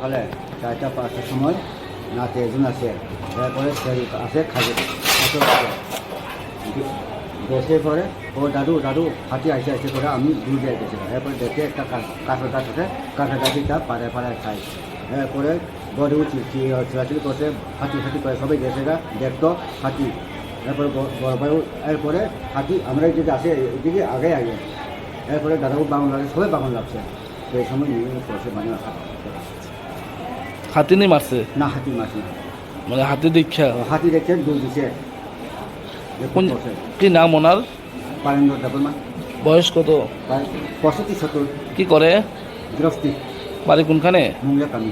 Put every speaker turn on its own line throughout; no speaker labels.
সকালে 4টা-5টার সময় নাতে একজন আসে, তারপরে আসে খাবে বসে পরে ও দাদু দাদু হাতি আসে করে আমি দূর যাই গেছিলাম। এরপরে দেখে একটা কাঁঠাল গাছ আছে, কাঁঠাল গাছিটা পাড়ায় পাড়ায় খাই। এরপরে গড়ে উঠি চিরাচিরি করছে, হাতি ফাতি করে সবাই দেশেরা দেখতো হাতি। এরপরে বড় ভাই এরপরে হাতি আমরা যদি আসে এদিকে আগে এরপরে দাদাও বাগান লাগে, সবাই বাগান লাগছে। সেই সময় নিয়ে করছে মানে
হাতি নেই মারছে
না, হাতি মাছ না,
মানে হাতি দীক্ষা।
হাতি দেখছে দূর দিচ্ছে।
কোন কি নাম ওনার?
পারেন্দ্র দেবমান,
বয়স কত?
প্রায় 65-70।
কি করে?
গৃহস্থী,
বাড়ি কোনখানে?
মঙ্গলা কামি।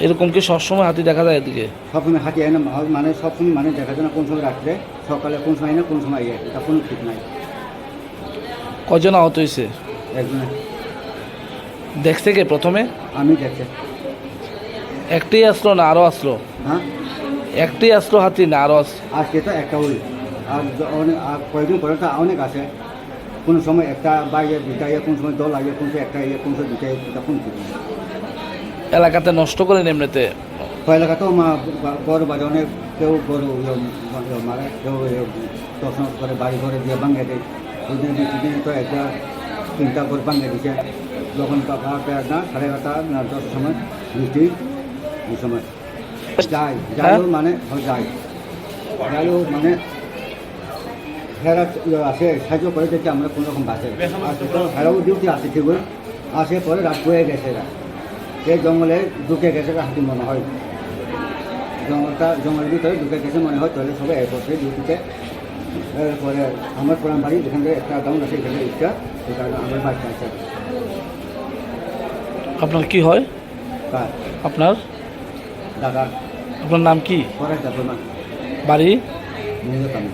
এরকম কি সবসময় হাতি দেখা যায় এদিকে?
সবসময় হাতি আয় না, মানে সবসময় মানে দেখা যায় না, কোন সময় রাত্রে সকালে কোন সময় না কোন সময় ইয়ে, এটা কোনো ঠিক নাই।
কজন আহত হয়েছে?
একজনে
দেখছে কে প্রথমে?
আমি দেখছে।
একটাই আসলো না আরো আসলো?
হ্যাঁ,
একটাই আসলো হাতি না আরো আসলো?
আজকে তো একটা ওই, আর অনেক কয়েকদিন পরে তো অনেক আছে। কোনো সময় একটা বাইরে দুটা ইয়ে, কোন সময় দল লাগে, কোন সময় একটা ইয়ে, কোন সময় দুটা ইয়ে, এটা কোন ঠিক নেই।
এলাকাতে নষ্ট করে এমনিতে?
এলাকাতেও বড় বাড়ি অনেক, কেউ বড় মারে, কেউ দর্শন করে বাড়ি ঘরে দিয়ে ভাঙে দেয়। দুদিন কিছুদিন তো একটা 3টা ঘর ভাঙে দিচ্ছে। যখন না 11:30 না 10টার সময় বৃষ্টি, এই সময় যাইও মানে যাইও মানে হেরা আসে সাহায্য করে দেখি আমরা কোনো রকম বাসে আসে, তো হেরাও ডিউটি আসে ঠিকই আসে। পরে রাত হয়ে গেছে, এই জঙ্গলে ঢুকে গেছে হাতি মনে হয়, জঙ্গলের ভিতরে ঢুকে গেছে মনে হয়। তাহলে সবাই করছে ডিউটিতে। এরপরে আমার পুরান বাড়ি যেখান থেকে একটা ডাউন আছে, এখানে ইচ্ছা, এই কারণে আমার বাড়িতে আছে।
আপনার কি হয়?
কার?
আপনার
দাদা।
আপনার নাম কি?
পরে যাবো না,
বাড়ি?
মঙ্গল কামি।